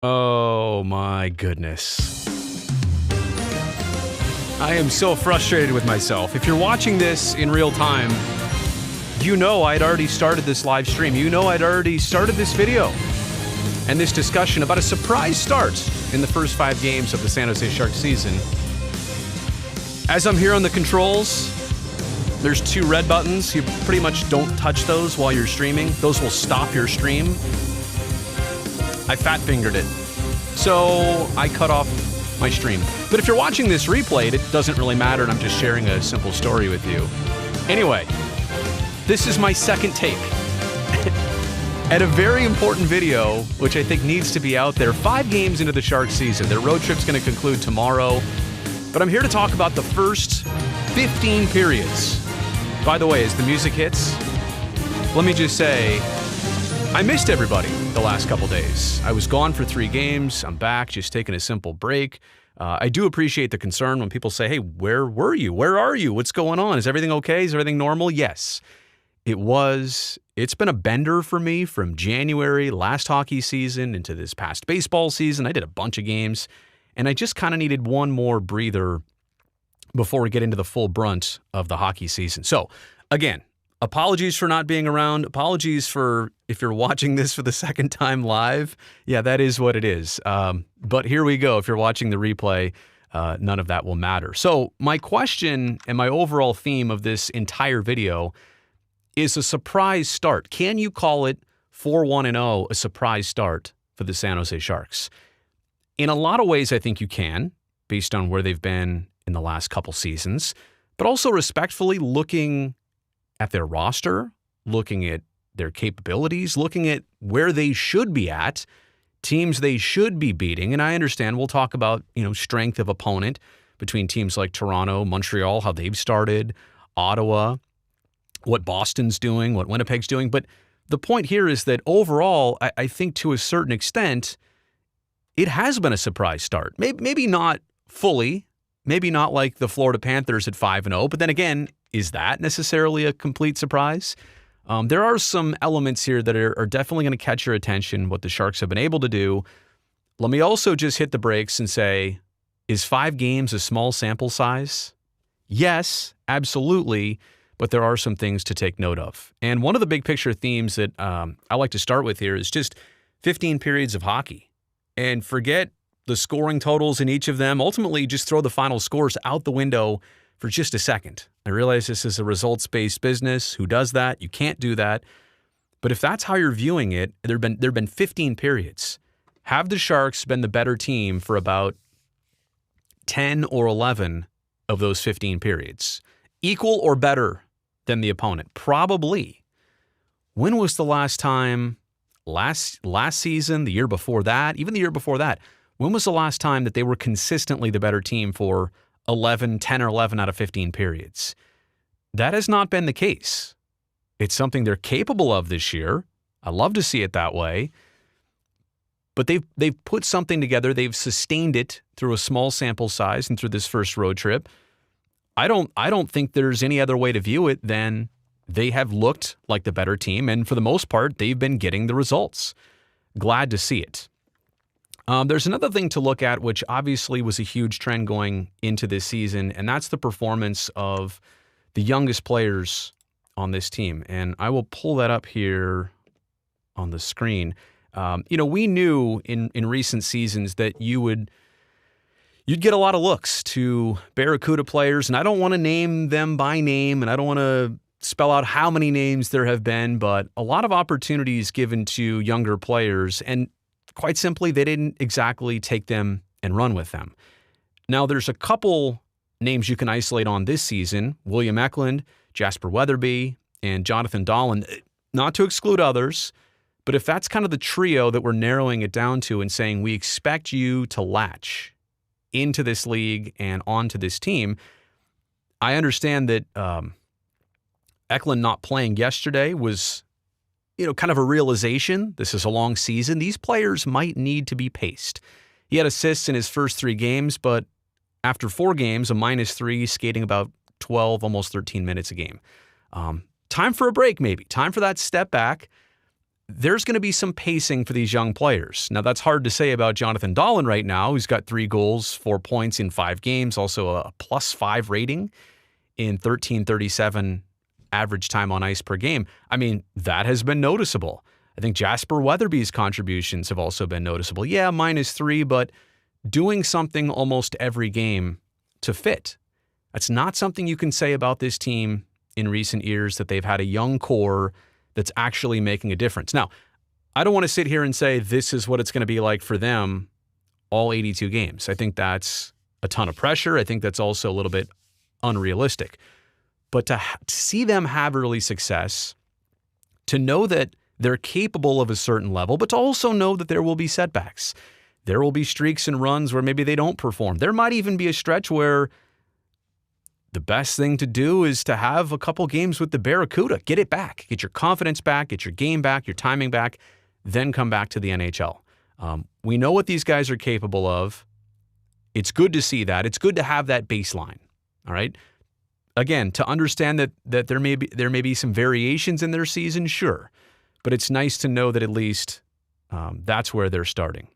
Oh my goodness. I am so frustrated with myself. If you're watching this in real time, you know I'd already started this live stream. You know I'd already started this video and this discussion about a surprise start in the first 5 games of the San Jose Sharks season. As I'm here on the controls, there's 2 red buttons. You pretty much don't touch those while you're streaming. Those will stop your stream. I fat-fingered it. So I cut off my stream. But if you're watching this replayed, it doesn't really matter, and I'm just sharing a simple story with you. Anyway, this is my second take at a very important video, which I think needs to be out there. 5 games into the Sharks season. Their road trip's going to conclude tomorrow. But I'm here to talk about the first 15 periods. By the way, as the music hits, let me just say, I missed everybody the last couple days. I was gone for 3 games. I'm back, just taking a simple break. I do appreciate the concern when people say, hey, where were you? Where are you? What's going on? Is everything okay? Is everything normal? Yes, it was. It's been a bender for me from January, last hockey season, into this past baseball season. I did a bunch of games, and I just kind of needed one more breather before we get into the full brunt of the hockey season. So, again, apologies for not being around. Apologies for if you're watching this for the second time live. Yeah, that is what it is. But here we go. If you're watching the replay, none of that will matter. So my question and my overall theme of this entire video is a surprise start. Can you call it 4-1-0 a surprise start for the San Jose Sharks? In a lot of ways, I think you can, based on where they've been in the last couple seasons, but also respectfully looking at their roster, looking at their capabilities, looking at where they should be at, teams they should be beating. And I understand we'll talk about, strength of opponent between teams like Toronto, Montreal, how they've started, Ottawa, what Boston's doing, what Winnipeg's doing. But the point here is that overall, I think to a certain extent, it has been a surprise start. Maybe not fully, maybe not like the Florida Panthers at 5-0, but then again, is that necessarily a complete surprise? There are some elements here that are definitely going to catch your attention, what the Sharks have been able to do. Let me also just hit the brakes and say, is 5 games a small sample size? Yes, absolutely, but there are some things to take note of. And one of the big picture themes that I like to start with here is just 15 periods of hockey. And forget the scoring totals in each of them. Ultimately, just throw the final scores out the window for just a second. I realize this is a results-based business. Who does that? You can't do that. But if that's how you're viewing it, there've been 15 periods. Have the Sharks been the better team for about 10 or 11 of those 15 periods? Equal or better than the opponent? Probably. When was the last time, last season, the year before that, even the year before that, when was the last time that they were consistently the better team for 10 or 11 out of 15 periods? That has not been the case. It's something they're capable of this year. I love to see it that way. But they've put something together. They've sustained it through a small sample size and through this first road trip. I don't think there's any other way to view it than they have looked like the better team, and for the most part, they've been getting the results. Glad to see it. There's another thing to look at, which obviously was a huge trend going into this season, and that's the performance of the youngest players on this team. And I will pull that up here on the screen. We knew in recent seasons that you'd get a lot of looks to Barracuda players, and I don't want to name them by name, and I don't want to spell out how many names there have been, but a lot of opportunities given to younger players, and quite simply, they didn't exactly take them and run with them. Now, there's a couple names you can isolate on this season: William Eklund, Jasper Weatherby, and Jonathan Dahlen, not to exclude others, but if that's kind of the trio that we're narrowing it down to and saying we expect you to latch into this league and onto this team, I understand that Eklund not playing yesterday was kind of a realization. This is a long season. These players might need to be paced. He had assists in his first 3 games, but after 4 games, a -3, skating about 12, almost 13 minutes a game. Time for a break, maybe. Time for that step back. there's going to be some pacing for these young players. Now, that's hard to say about Jonathan Dahlen right now, who's got 3 goals, 4 points in 5 games, also a +5 rating in 13:37 average time on ice per game. I mean, that has been noticeable. I think Jasper Weatherby's contributions have also been noticeable. Yeah, -3, but doing something almost every game to fit. That's not something you can say about this team in recent years, that they've had a young core that's actually making a difference. Now, I don't want to sit here and say this is what it's going to be like for them all 82 games. I think that's a ton of pressure. I think that's also a little bit unrealistic. But to see them have early success, to know that they're capable of a certain level, but to also know that there will be setbacks. There will be streaks and runs where maybe they don't perform. There might even be a stretch where the best thing to do is to have a couple games with the Barracuda. Get it back. Get your confidence back. Get your game back, your timing back, then come back to the NHL. We know what these guys are capable of. It's good to see that. It's good to have that baseline. All right. Again, to understand that there may be some variations in their season, sure. But it's nice to know that at least that's where they're starting.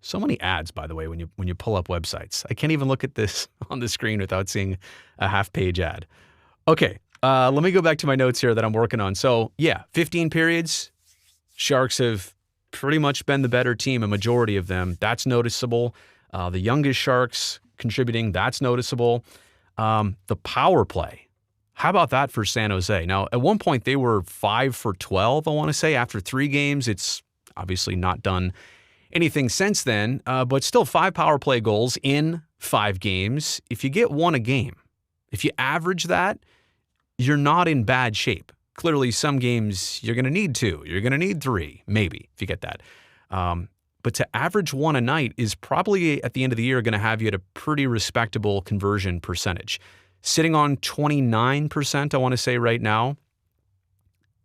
So many ads, by the way, when you pull up websites. I can't even look at this on the screen without seeing a half-page ad. Okay, let me go back to my notes here that I'm working on. So, yeah, 15 periods. Sharks have pretty much been the better team, a majority of them. That's noticeable. The youngest Sharks contributing, that's noticeable. The power play. How about that for San Jose? Now, at one point, they were 5 for 12, I want to say. After 3 games, it's obviously not done anything since then, but still 5 power play goals in 5 games. If you get 1 a game, if you average that, you're not in bad shape. Clearly, some games you're going to need 2. You're going to need 3, maybe, if you get that. But to average 1 a night is probably, at the end of the year, going to have you at a pretty respectable conversion percentage. Sitting on 29%, I want to say right now.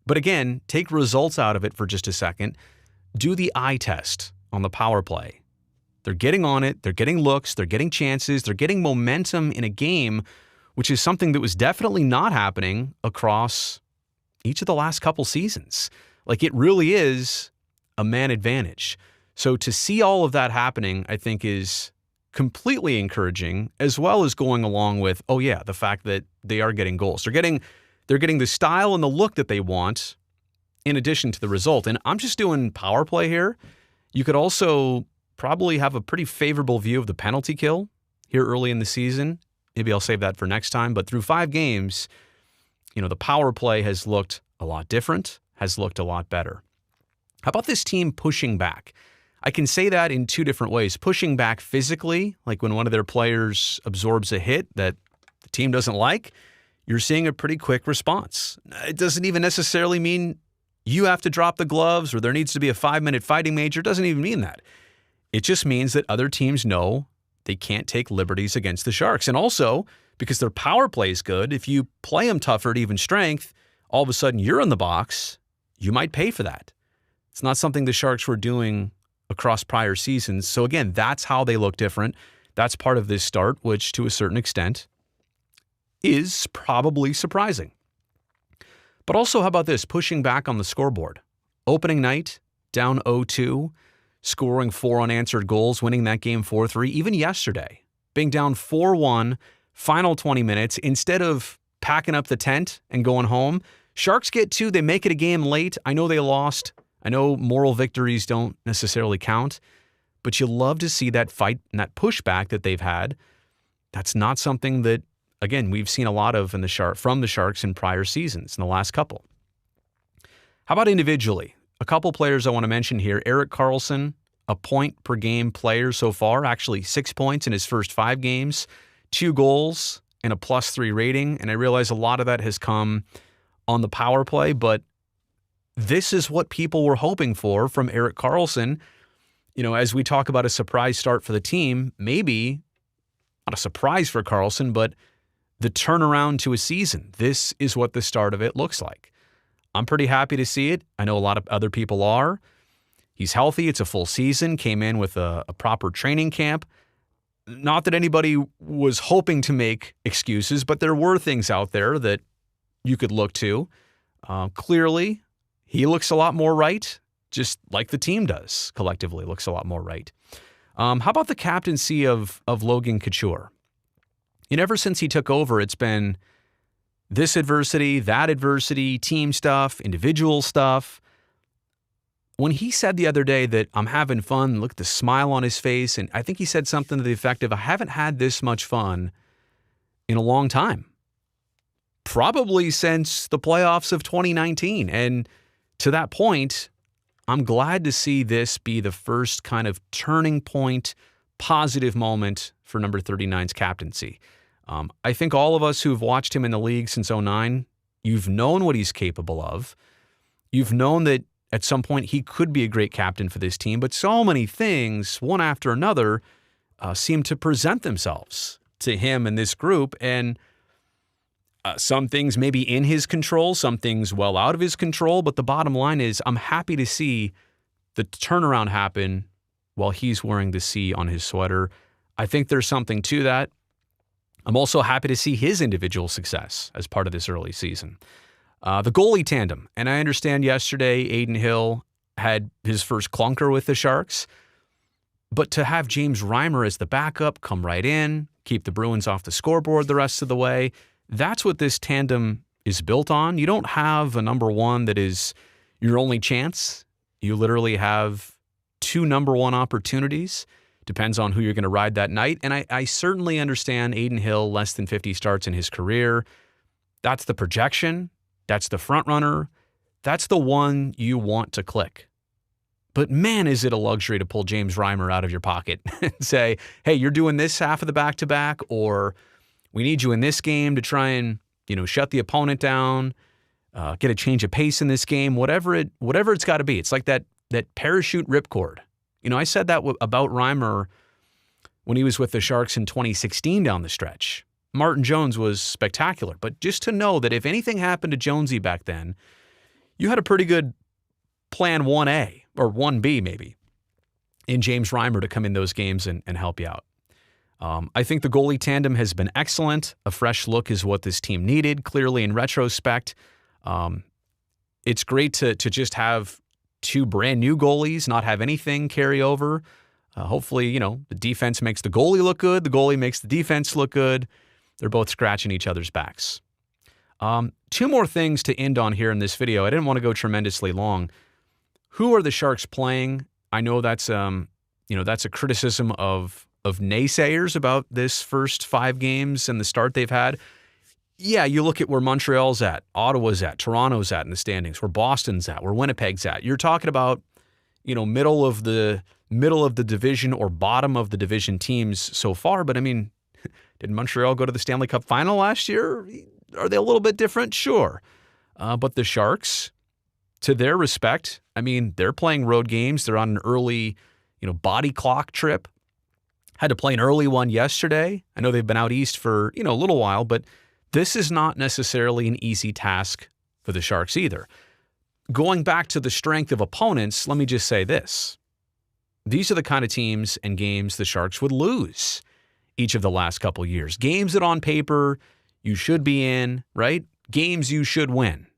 But again, take results out of it for just a second. Do the eye test on the power play. They're getting on it. They're getting looks. They're getting chances. They're getting momentum in a game, which is something that was definitely not happening across each of the last couple seasons. Like, it really is a man advantage. So to see all of that happening, I think, is completely encouraging, as well as going along with, oh yeah, the fact that they are getting goals. They're getting the style and the look that they want in addition to the result. And I'm just doing power play here. You could also probably have a pretty favorable view of the penalty kill here early in the season. Maybe I'll save that for next time. But through 5 games, the power play has looked a lot different, has looked a lot better. How about this team pushing back? I can say that in 2 different ways. Pushing back physically, like when one of their players absorbs a hit that the team doesn't like, you're seeing a pretty quick response. It doesn't even necessarily mean you have to drop the gloves or there needs to be a 5-minute fighting major. It doesn't even mean that. It just means that other teams know they can't take liberties against the Sharks. And also, because their power play is good, if you play them tougher at even strength, all of a sudden you're in the box, you might pay for that. It's not something the Sharks were doing across prior seasons. So again, that's how they look different. That's part of this start, which to a certain extent is probably surprising. But also, how about this? Pushing back on the scoreboard. Opening night, down 0-2, scoring 4 unanswered goals, winning that game 4-3. Even yesterday, being down 4-1, final 20 minutes, instead of packing up the tent and going home, Sharks get 2. They make it a game late. I know they lost. I know moral victories don't necessarily count, but you love to see that fight and that pushback that they've had. That's not something that, again, we've seen a lot of from the Sharks in prior seasons, in the last couple. How about individually? A couple players I want to mention here. Erik Karlsson, a point per game player so far, actually 6 points in his first 5 games, 2 goals, and a +3 rating. And I realize a lot of that has come on the power play, but this is what people were hoping for from Erik Karlsson. As we talk about a surprise start for the team, maybe not a surprise for Karlsson, but the turnaround to a season. This is what the start of it looks like. I'm pretty happy to see it. I know a lot of other people are. He's healthy. It's a full season. Came in with a proper training camp. Not that anybody was hoping to make excuses, but there were things out there that you could look to. Clearly, he looks a lot more right, just like the team does collectively, looks a lot more right. How about the captaincy of Logan Couture? Ever since he took over, it's been this adversity, that adversity, team stuff, individual stuff. When he said the other day that I'm having fun, look at the smile on his face, and I think he said something to the effect of, I haven't had this much fun in a long time. Probably since the playoffs of 2019. And to that point, I'm glad to see this be the first kind of turning point, positive moment for number 39's captaincy. I think all of us who've watched him in the league since 2009, you've known what he's capable of. You've known that at some point he could be a great captain for this team, but so many things, one after another, seem to present themselves to him and this group, and some things may be in his control, some things well out of his control, but the bottom line is I'm happy to see the turnaround happen while he's wearing the C on his sweater. I think there's something to that. I'm also happy to see his individual success as part of this early season. The goalie tandem, and I understand yesterday Adin Hill had his first clunker with the Sharks, but to have James Reimer as the backup come right in, keep the Bruins off the scoreboard the rest of the way, that's what this tandem is built on. You don't have a number one that is your only chance. You literally have two number one opportunities. Depends on who you're going to ride that night. And I certainly understand Adin Hill, less than 50 starts in his career. That's the projection. That's the front runner. That's the one you want to click. But man, is it a luxury to pull James Reimer out of your pocket and say, hey, you're doing this half of the back-to-back, or we need you in this game to try and, shut the opponent down, get a change of pace in this game, whatever it's got to be. It's like that parachute ripcord. I said that about Reimer when he was with the Sharks in 2016 down the stretch. Martin Jones was spectacular, but just to know that if anything happened to Jonesy back then, you had a pretty good plan 1A or 1B maybe in James Reimer to come in those games and help you out. I think the goalie tandem has been excellent. A fresh look is what this team needed, clearly in retrospect. It's great to just have two brand new goalies, not have anything carry over. Hopefully, the defense makes the goalie look good. The goalie makes the defense look good. They're both scratching each other's backs. Two more things to end on here in this video. I didn't want to go tremendously long. Who are the Sharks playing? I know that's a criticism of naysayers about this first 5 games and the start they've had. Yeah, you look at where Montreal's at, Ottawa's at, Toronto's at in the standings, where Boston's at, where Winnipeg's at. You're talking about, middle of the division or bottom of the division teams so far. But I mean, did Montreal go to the Stanley Cup final last year? Are they a little bit different? Sure. But the Sharks, to their respect, I mean, they're playing road games. They're on an early, body clock trip. Had to play an early one yesterday. I know they've been out east for, a little while, but this is not necessarily an easy task for the Sharks either. Going back to the strength of opponents, let me just say this. These are the kind of teams and games the Sharks would lose each of the last couple of years. Games that on paper you should be in, right? Games you should win.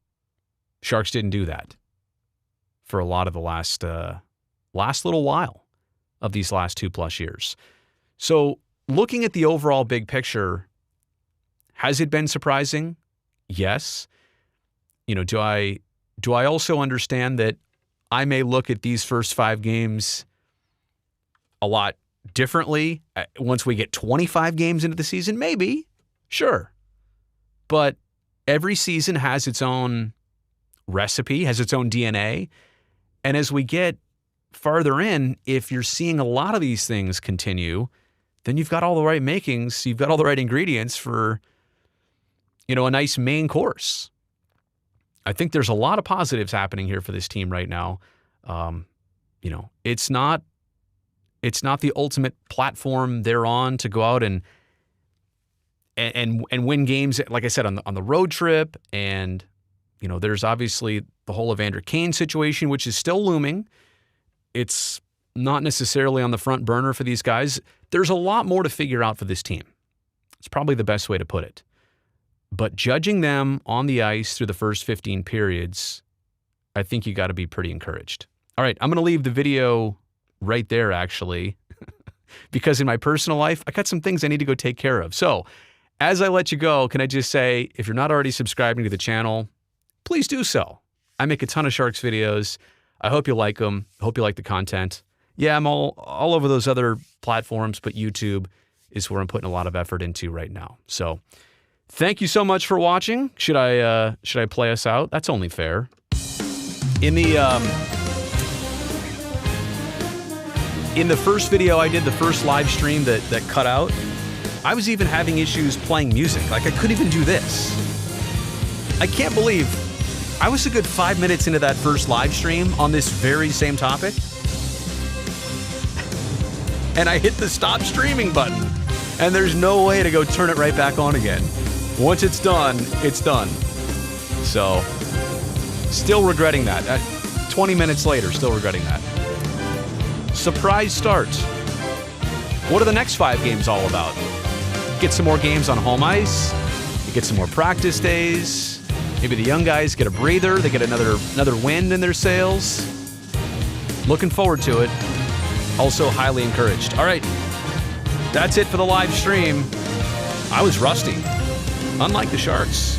Sharks didn't do that for a lot of the last little while of these last 2+ years. So looking at the overall big picture, has it been surprising? Yes. Do I also understand that I may look at these first 5 games a lot differently once we get 25 games into the season? Maybe. Sure. But every season has its own recipe, has its own DNA. And as we get farther in, if you're seeing a lot of these things continue, then you've got all the right makings, you've got all the right ingredients for, a nice main course. I think there's a lot of positives happening here for this team right now. It's not the ultimate platform they're on to go out and win games, like I said, on the road trip. And, there's obviously the whole Evander Kane situation, which is still looming. It's not necessarily on the front burner for these guys. There's a lot more to figure out for this team. It's probably the best way to put it. But judging them on the ice through the first 15 periods, I think you got to be pretty encouraged. All right, I'm going to leave the video right there, actually, because in my personal life, I got some things I need to go take care of. So as I let you go, can I just say, if you're not already subscribing to the channel, please do so. I make a ton of sharks videos. I hope you like them. I hope you like the content. Yeah, I'm all over those other platforms, but YouTube is where I'm putting a lot of effort into right now. So thank you so much for watching. Should I play us out? That's only fair. In the first video I did, the first live stream that cut out, I was even having issues playing music. Like, I couldn't even do this. I can't believe I was a good 5 minutes into that first live stream on this very same topic, and I hit the stop streaming button, and there's no way to go turn it right back on again. Once it's done, it's done. So, still regretting that. 20 minutes later, still regretting that. Surprise start. What are the next 5 games all about? Get some more games on home ice. You get some more practice days. Maybe the young guys get a breather. They get another wind in their sails. Looking forward to it. Also highly encouraged. All right, that's it for the live stream. I was rusty, unlike the Sharks.